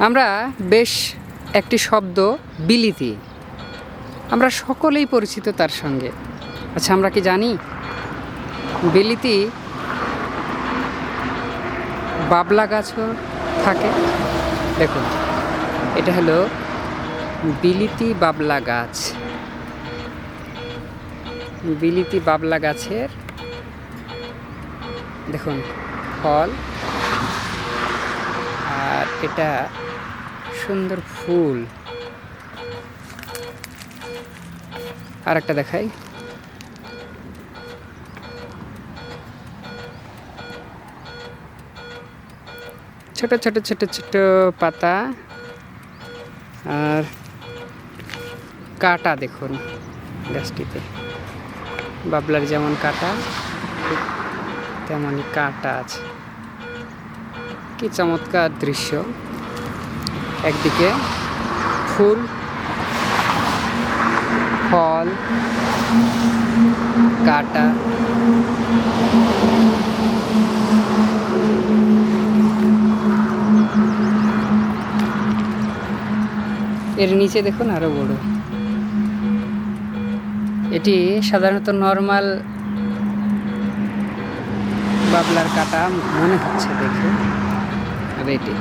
আমরা বেশ একটি শব্দ বিলিতি, আমরা সকলেই পরিচিত তার সঙ্গে। আচ্ছা, আমরা কি জানি বিলিতি বাবলা গাছও থাকে? দেখুন, এটা হলো বিলিতি বাবলা গাছ। বিলিতি বাবলা গাছের দেখুন ফল, আর এটা সুন্দর ফুল। আর একটা দেখাই, ছোট ছোট ছোট ছোট পাতা আর কাঁটা। দেখুন গাছটিতে বাবলার যেমন কাঁটা, ঠিক তেমনই কাঁটা আছে। কি চমৎকার দৃশ্য! একদিকে ফুল, ফল, কাঁটা। এর নিচে দেখুন আরো বড়। এটি সাধারণত নর্মাল বাবলার কাঁটা মনে হচ্ছে দেখে, আর এটি